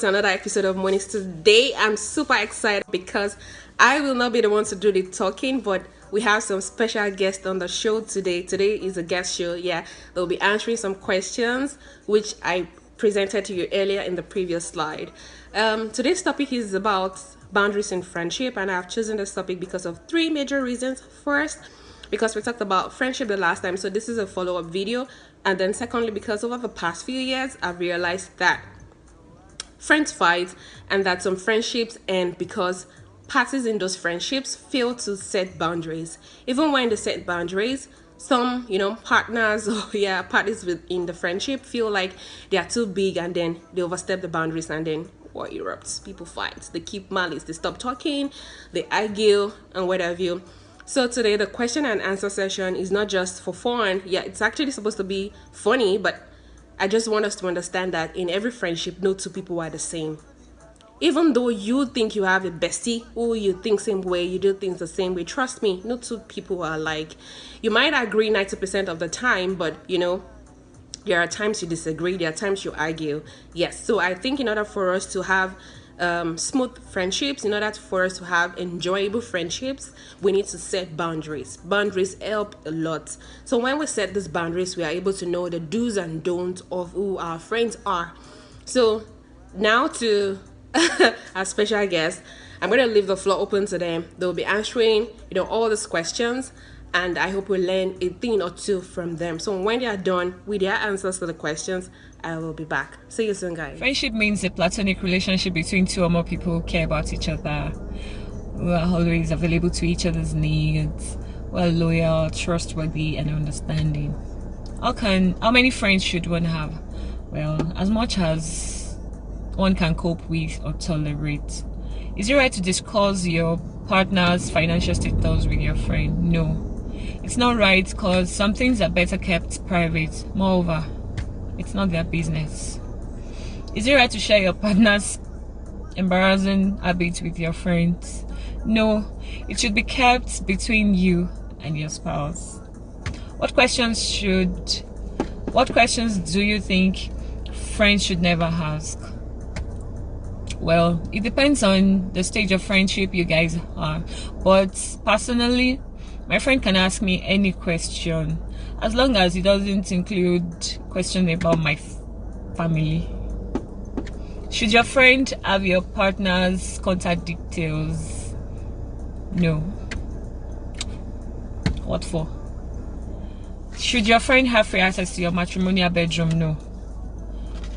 to another episode of Moenics. Today, I'm super excited because I will not be the one to do the talking, but we have some special guests on the show today. Today is a guest show. Yeah, they'll be answering some questions which I presented to you earlier in the previous slide. Today's topic is about boundaries in friendship, and I've chosen this topic because of three major reasons. First, because we talked about friendship the last time, so this is a follow-up video. And then secondly, because over the past few years, I've realized that friends fight and that some friendships end because parties in those friendships fail to set boundaries. Even when they set boundaries, some partners or parties within the friendship feel like they are too big, and then they overstep the boundaries, and then war erupts. People fight, they keep malice, they stop talking, they argue and what have you. So today the question and answer session is not just for fun. Yeah, it's actually supposed to be funny, but I just want us to understand that in every friendship, no two people are the same. Even though you think you have a bestie who you think same way, you do things the same way, trust me, no two people are alike. You might agree 90% of the time, but there are times you disagree, there are times you argue. Yes, so I think in order for us to have smooth friendships, in order for us to have enjoyable friendships, we need to set boundaries. Boundaries help a lot. So when we set these boundaries, we are able to know the do's and don'ts of who our friends are. So now to our special guests, I'm going to leave the floor open to them. They'll be answering all these questions, and I hope we'll learn a thing or two from them. So when they are done with their answers to the questions, I will be back. See you soon, guys. Friendship means a platonic relationship between two or more people who care about each other, who are always available to each other's needs, who are loyal, trustworthy, and understanding. How many friends should one have? Well, as much as one can cope with or tolerate. Is it right to discuss your partner's financial status with your friend? No. It's not right, because some things are better kept private. Moreover, it's not their business. Is it right to share your partner's embarrassing habits with your friends? No. It should be kept between you and your spouse. What questions do you think friends should never ask? Well, it depends on the stage of friendship you guys are. But personally, my friend can ask me any question, as long as it doesn't include questions about my family. Should your friend have your partner's contact details? No. What for? Should your friend have free access to your matrimonial bedroom? No.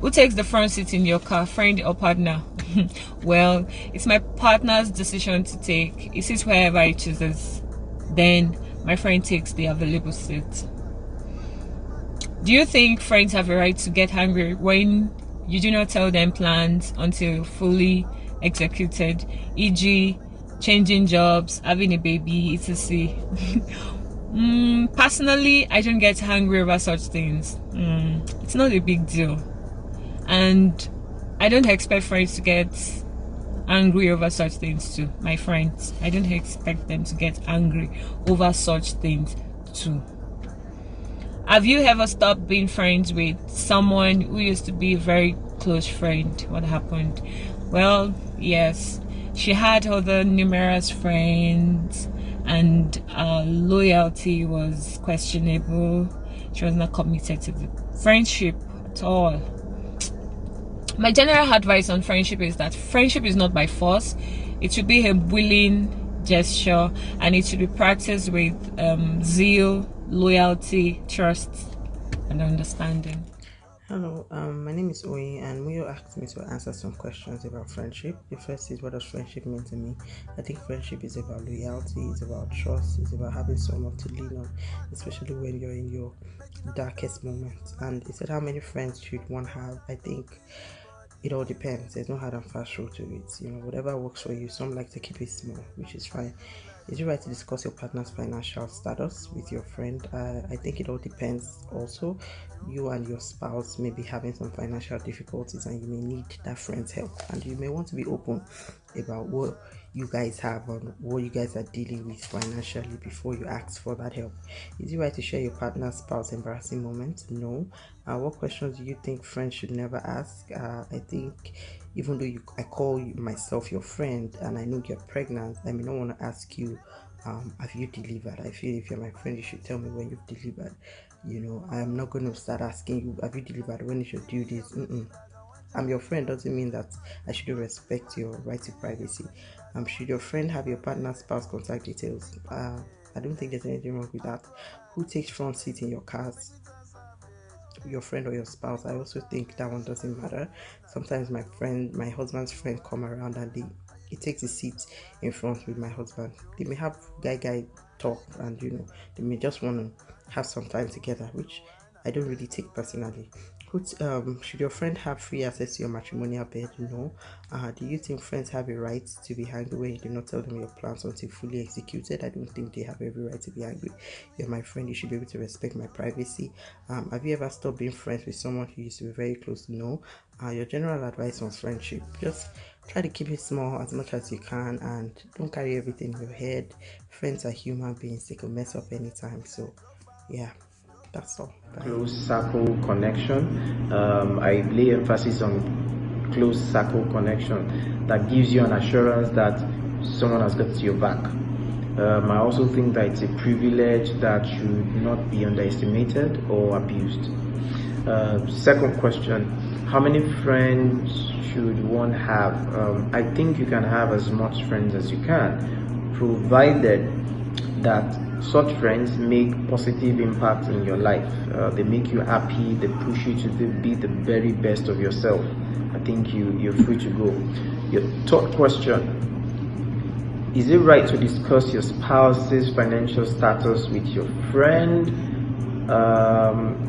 Who takes the front seat in your car, friend or partner? Well, it's my partner's decision to take. He sits wherever he chooses. Then my friend takes the available seat. Do you think friends have a right to get angry when you do not tell them plans until fully executed, e.g., changing jobs, having a baby, etc.? Personally, I don't get angry over such things. It's not a big deal. And I don't expect friends to get angry over such things too. My friends, I don't expect them to get angry over such things too. Have you ever stopped being friends with someone who used to be a very close friend? What happened? Well, yes, she had other numerous friends, and her loyalty was questionable. She was not committed to the friendship at all. My general advice on friendship is that friendship is not by force. It should be a willing gesture, and it should be practiced with zeal, loyalty, trust, and understanding. Hello, my name is Oyi, and Muyo asked me to answer some questions about friendship. The first is, what does friendship mean to me? I think friendship is about loyalty, it's about trust, it's about having someone to lean on, especially when you're in your darkest moments. And he said, how many friends should one have? I think it all depends. There's no hard and fast rule to it. Whatever works for you. Some like to keep it small, which is fine. Is it right to discuss your partner's financial status with your friend? I think it all depends also. You and your spouse may be having some financial difficulties, and you may need that friend's help, and you may want to be open about what you guys have on what you guys are dealing with financially before you ask for that help. Is it right to share your partner's spouse embarrassing moments? No. What questions do you think friends should never ask? I think even though I call myself your friend and I know you're pregnant, I may not want to ask you, have you delivered? I feel if you're my friend, you should tell me when you've delivered. I'm not going to start asking you, have you delivered? When you should do this? I'm your friend doesn't mean that I should respect your right to privacy. Should your friend have your partner's spouse contact details? I don't think there's anything wrong with that. Who takes front seat in your cars? Your friend or your spouse? I also think that one doesn't matter. Sometimes my husband's friend come around and he takes a seat in front with my husband. They may have guy talk and they may just want to have some time together, which I don't really take personally. Should your friend have free access to your matrimonial bed? No. Do you think friends have a right to be angry when you do not tell them your plans until fully executed? I don't think they have every right to be angry. You're my friend, you should be able to respect my privacy. Have you ever stopped being friends with someone who used to be very close? No. Your general advice on friendship: just try to keep it small as much as you can and don't carry everything in your head. Friends are human beings, they can mess up anytime. So yeah, that's all. Bye. Close circle connection. I lay emphasis on close circle connection that gives you an assurance that someone has got your back. I also think that it's a privilege that should not be underestimated or abused. Second question: how many friends should one have? I think you can have as much friends as you can, provided that such friends make positive impact in your life. They make you happy, they push you to be the very best of yourself. I think you're free to go. Your third question: is it right to discuss your spouse's financial status with your friend?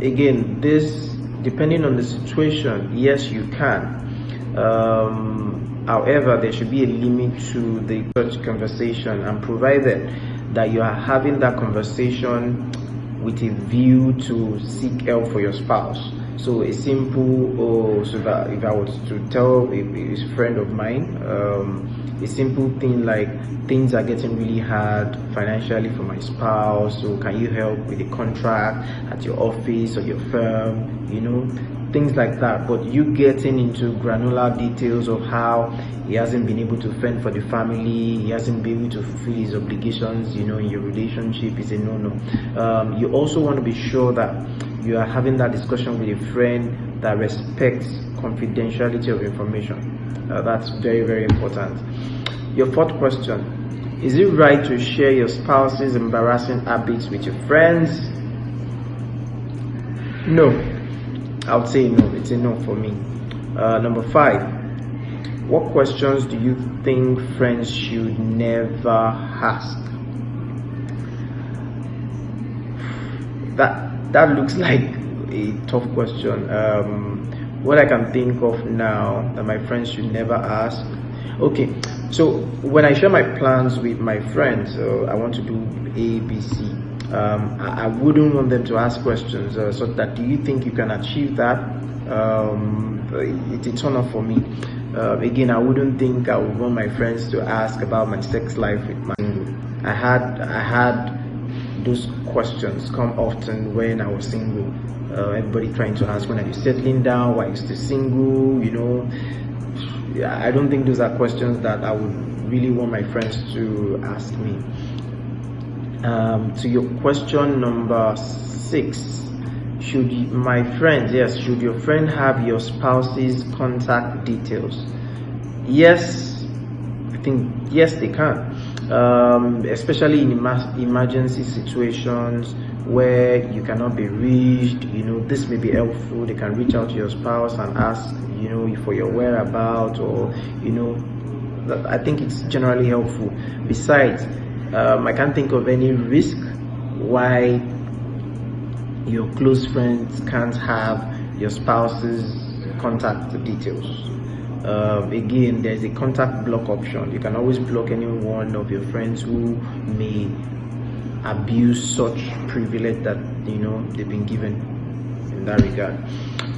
Again, this, depending on the situation, yes, you can. However, there should be a limit to the such conversation, and provided that you are having that conversation with a view to seek help for your spouse. So a simple, so that if I was to tell a friend of mine, a simple thing like, things are getting really hard financially for my spouse, so can you help with the contract at your office or your firm, things like that. But you getting into granular details of how he hasn't been able to fend for the family, he hasn't been able to fulfill his obligations, in your relationship, is a no-no. You also want to be sure that you are having that discussion with a friend that respects confidentiality of information. That's very, very important. Your fourth question: is it right to share your spouse's embarrassing habits with your friends? No. I would say no. It's a no for me. Number 5: what questions do you think friends should never ask? That looks like a tough question. What I can think of now that my friends should never ask. Okay, so when I share my plans with my friends, I want to do A, B, C. I wouldn't want them to ask questions so that, do you think you can achieve that? It's a turn off for me. Again, I wouldn't think I would want my friends to ask about my sex life with my single. I had those questions come often when I was single. Everybody trying to ask, when are you settling down, why are you still single, I don't think those are questions that I would really want my friends to ask me. To your question number 6: should your friend have your spouse's contact details? Yes, I think yes, they can. Especially in emergency situations where you cannot be reached, this may be helpful. They can reach out to your spouse and ask, for your whereabouts, or I think it's generally helpful. Besides, I can't think of any risk why your close friends can't have your spouse's contact details. Again, there's a contact block option. You can always block any one of your friends who may abuse such privilege that they've been given in that regard.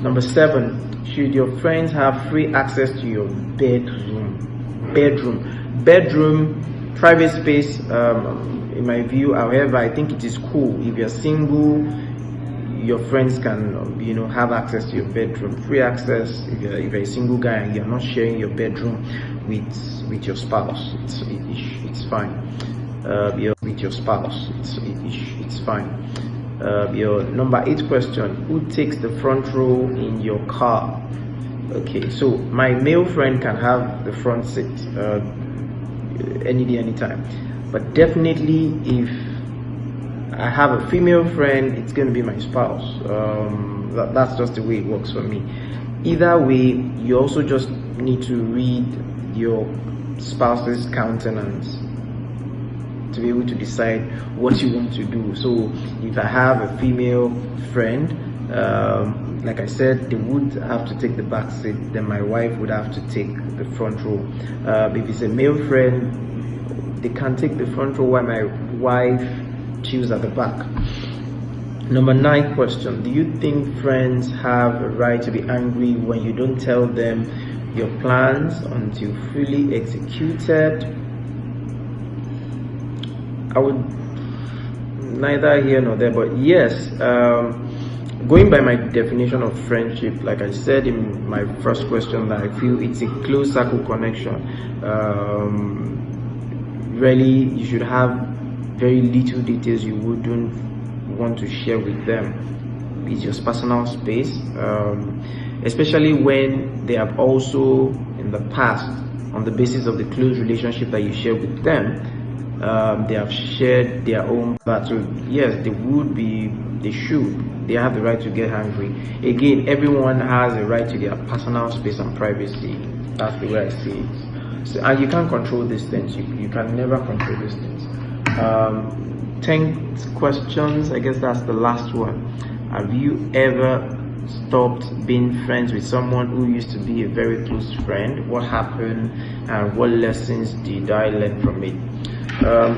Number 7: should your friends have free access to your bedroom? Bedroom, private space, in my view. However, I think it is cool if you're single, your friends can, have access to your bedroom, free access. If you're a single guy and you're not sharing your bedroom with your spouse, it's fine. With your spouse, it's fine. Your number 8 question: who takes the front row in your car? Okay, so my male friend can have the front seat any day, anytime, but definitely if I have a female friend, it's going to be my spouse. That's just the way it works for me. Either way, you also just need to read your spouse's countenance to be able to decide what you want to do. So if I have a female friend, like I said, they would have to take the back seat, then my wife would have to take the front row. If it's a male friend, they can take the front row while my wife chills at the back. Number 9 question: do you think friends have a right to be angry when you don't tell them your plans until fully executed? I would neither here nor there, but yes, going by my definition of friendship, like I said in my first question, that I feel it's a close circle connection. Really, you should have very little details you wouldn't want to share with them. It's your personal space, especially when they have also in the past, on the basis of the close relationship that you share with them, they have shared their own path. So yes, they have the right to get angry. Again, everyone has a right to their personal space and privacy. That's the way I see it. So, and you can't control these things. You can never control these things. 10th questions, I guess that's the last one. Have you ever stopped being friends with someone who used to be a very close friend? What happened and what lessons did I learn from it?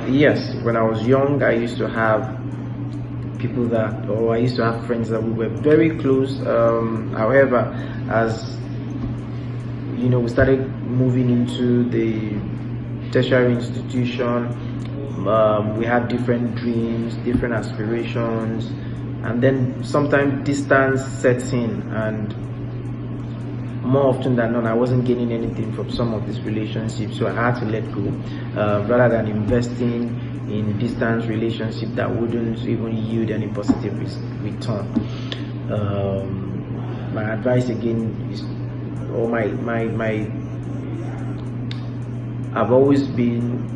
Yes, when I was young, I used to have friends that we were very close. However, as we started moving into the tertiary institution, we had different dreams, different aspirations, and then sometimes distance sets in, and more often than not, I wasn't getting anything from some of these relationships, so I had to let go, rather than investing in distance relationship that wouldn't even yield any positive return. My advice again is, I've always been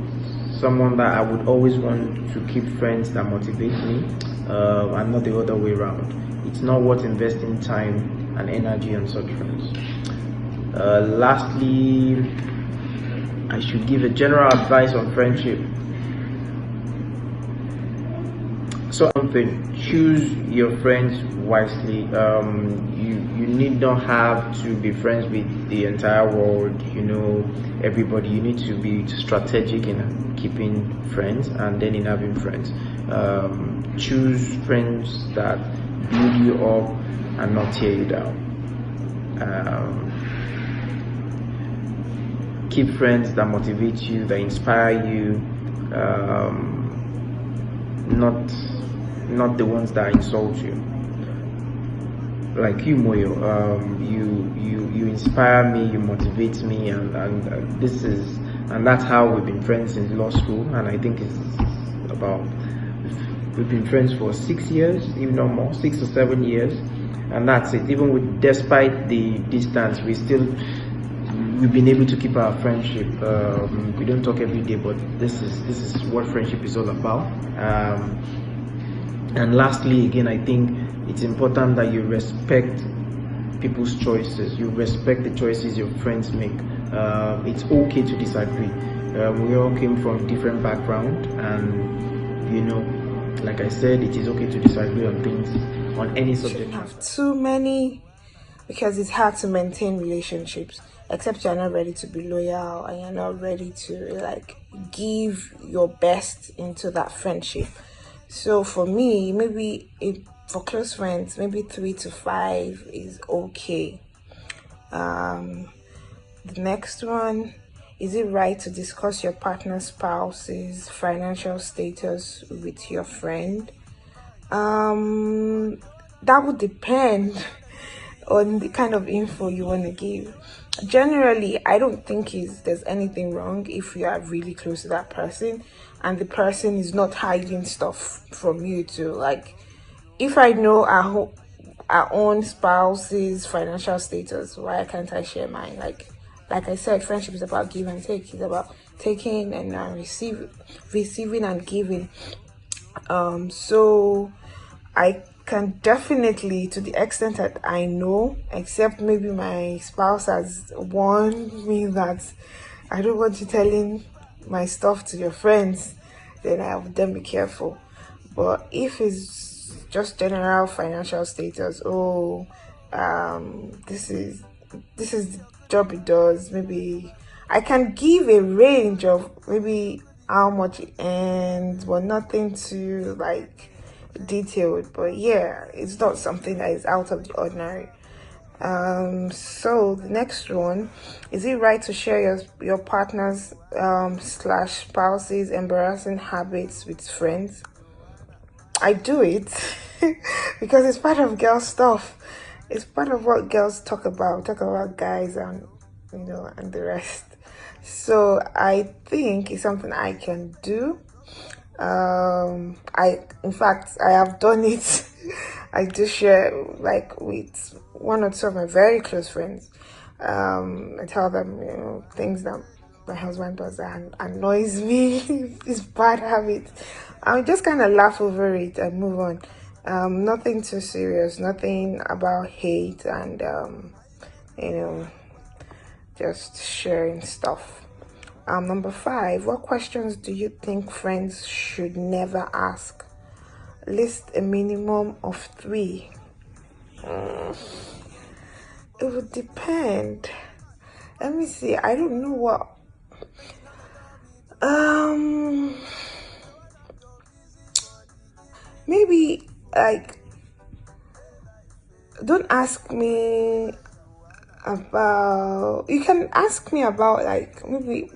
someone that I would always want to keep friends that motivate me, and not the other way around. It's not worth investing time and energy on such friends. Lastly, I should give a general advice on friendship. So something, choose your friends wisely. You need not have to be friends with the entire world, everybody. You need to be strategic in keeping friends and then in having friends. Choose friends that build you up and not tear you down. Keep friends that motivate you, that inspire you, not the ones that insult you. Like you, Moyo, you inspire me, you motivate me, and that's how we've been friends since law school. And I think we've been friends for 6 years, if not more, 6 or 7 years, and that's it. Even despite the distance, we've been able to keep our friendship. We don't talk every day, but this is what friendship is all about. And lastly, again, I think it's important that you respect people's choices. You respect the choices your friends make. It's okay to disagree. We all came from different backgrounds, and like I said, it is okay to disagree on things, on any subject. Have too many, because it's hard to maintain relationships, except you're not ready to be loyal and you're not ready to give your best into that friendship. So for me, maybe for close friends, maybe 3 to 5 is okay. The next one, Is it right to discuss your partner's spouse's financial status with your friend? That would depend on the kind of info you want to give. Generally, I don't think there's anything wrong if you are really close to that person and the person is not hiding stuff from you too. Like, if I know our own spouse's financial status, why can't I share mine? Like I said, friendship is about give and take. It's about taking and receiving and giving. So I can definitely, to the extent that I know, except maybe my spouse has warned me that I don't want you telling my stuff to your friends, then I would then be careful. But if it's just general financial status, this is the job it does. Maybe I can give a range of maybe how much it earns, but nothing too like detailed. But yeah, it's not something that is out of the ordinary. So the next one, is it right to share your partner's slash spouse's embarrassing habits with friends? I do it because it's part of girl stuff. It's part of what girls talk about. Talk about guys and and the rest. So I think it's something I can do. In fact, I have done it. I do share like with one or two of my very close friends. I tell them, things that my husband does that annoys me. It's bad habit. I just kind of laugh over it and move on. Nothing too serious, nothing about hate and just sharing stuff. Number 5, what questions do you think friends should never ask? List a minimum of 3. It would depend. Let me see. I don't know what. Maybe like, don't ask me about. You can ask me about like maybe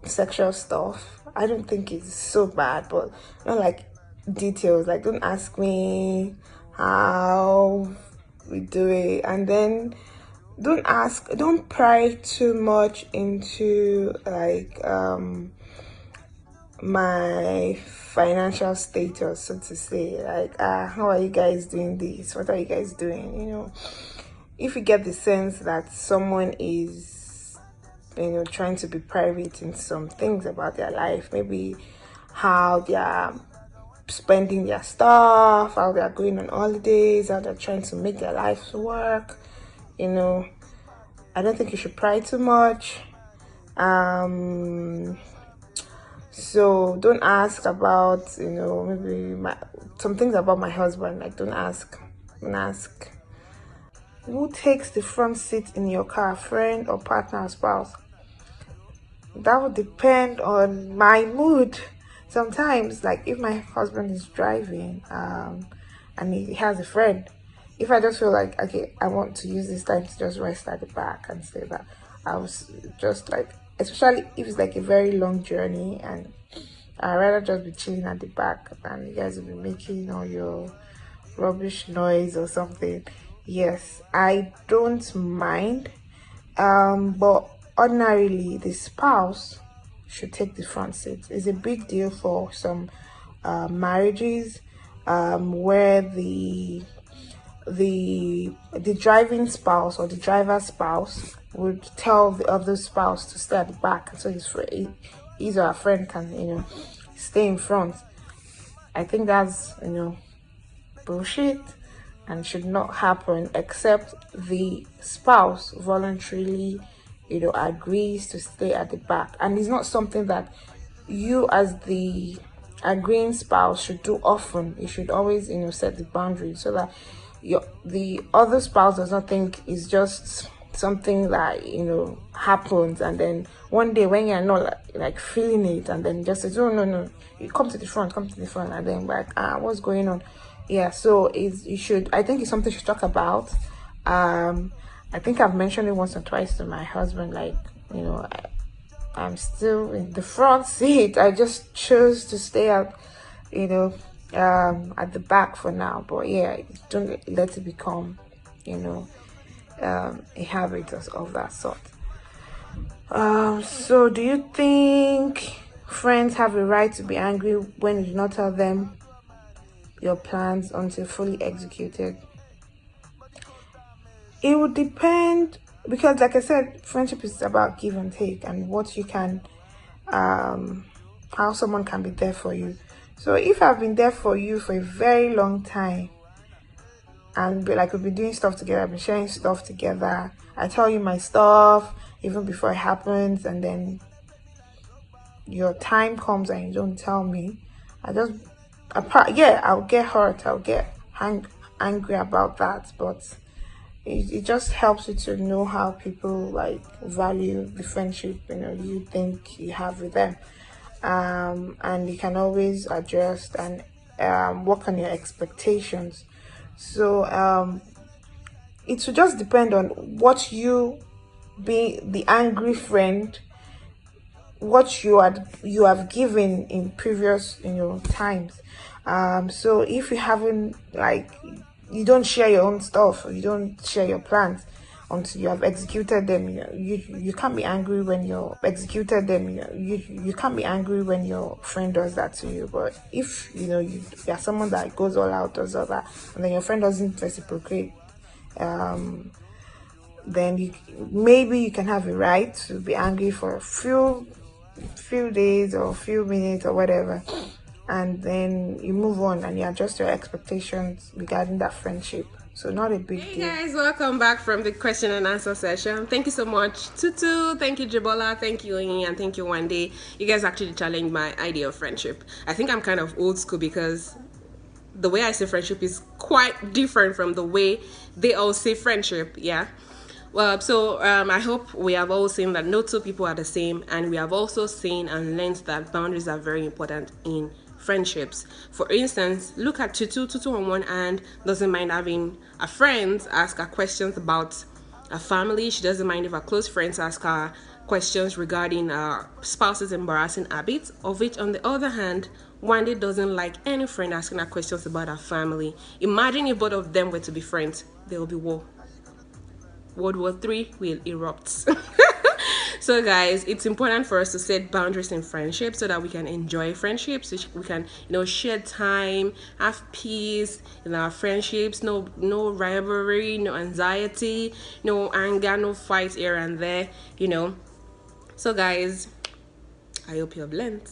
sexual stuff. I don't think it's so bad, but not like details. Like, don't ask me how we do it, and then don't pry too much into like my financial status, so to say. Like, how are you guys doing this? What are you guys doing? If you get the sense that someone is trying to be private in some things about their life, maybe how they are spending their stuff, how they are going on holidays, how they're trying to make their lives work, I don't think you should pry too much. So don't ask about maybe some things about my husband. Like, don't ask who takes the front seat in your car, friend or partner or spouse. That would depend on my mood. Sometimes, like, if my husband is driving and he has a friend, if I just feel like, okay, I want to use this time to just rest at the back and say that, I was just like, especially if it's like a very long journey and I'd rather just be chilling at the back and you guys will be making all your rubbish noise or something. Yes, I don't mind. But ordinarily, the spouse should take the front seat. It's a big deal for some marriages where the driving spouse or the driver's spouse would tell the other spouse to stay at the back, so his or her friend can stay in front. I think that's bullshit and should not happen, except the spouse voluntarily agrees to stay at the back. And it's not something that you as the agreeing spouse should do often. You should always set the boundary so that the other spouse does not think it's just something that happens, and then one day when you're not like feeling it, and then just says, oh no, you come to the front, and then like, what's going on? Yeah, so I think it's something you should talk about. I think I've mentioned it once or twice to my husband, like I'm still in the front seat. I just chose to stay at, at the back for now. But yeah, don't let it become, a habit of that sort. So do you think friends have a right to be angry when you do not tell them your plans until fully executed? It would depend, because like I said, friendship is about give and take, and what you can how someone can be there for you. So if I've been there for you for a very long time, and like we've been doing stuff together, I've been sharing stuff together, I tell you my stuff even before it happens, and then your time comes and you don't tell me, I'll get hurt, I'll get angry about that. But it just helps you to know how people like value the friendship you think you have with them, and you can always adjust and work on your expectations. So it will just depend on what you, being the angry friend, what you have given in previous times. So if you haven't, like, you don't share your own stuff, or you don't share your plans until you have executed them, you can't be angry when you're executed them. You can't be angry when your friend does that to you. But if you're someone that goes all out, does all that, and then your friend doesn't reciprocate, then maybe you can have a right to be angry for a few days or a few minutes or whatever, and then you move on and you adjust your expectations regarding that friendship. So not a big Hey deal. guys, welcome back from the question and answer session. Thank you so much, Tutu. Thank you, Jibola. Thank you, Inyi, and thank you, Wande. You guys actually challenged my idea of friendship. I think I'm kind of old school because the way I say friendship is quite different from the way they all say friendship. Yeah. Well, so I hope we have all seen that no two people are the same, and we have also seen and learned that boundaries are very important in friendships. For instance, look at Tutu. Tutu on one hand doesn't mind having a friend ask her questions about a family. She doesn't mind if her close friends ask her questions regarding her spouse's embarrassing habits, of which on the other hand, Wande doesn't like any friend asking her questions about her family. Imagine if both of them were to be friends, there will be war. World War III will erupt. So guys, it's important for us to set boundaries in friendship so that we can enjoy friendships, so we can share time, have peace in our friendships, no rivalry, no anxiety, no anger, no fights here and there. So guys, I hope you have learned.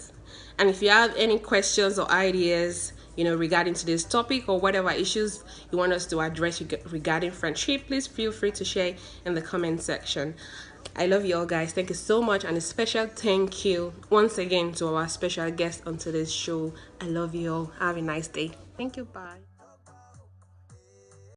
And if you have any questions or ideas, regarding today's topic, or whatever issues you want us to address regarding friendship, please feel free to share in the comment section. I love you all, guys. Thank you so much, and a special thank you once again to our special guest on today's show. I love you all. Have a nice day. Thank you. Bye.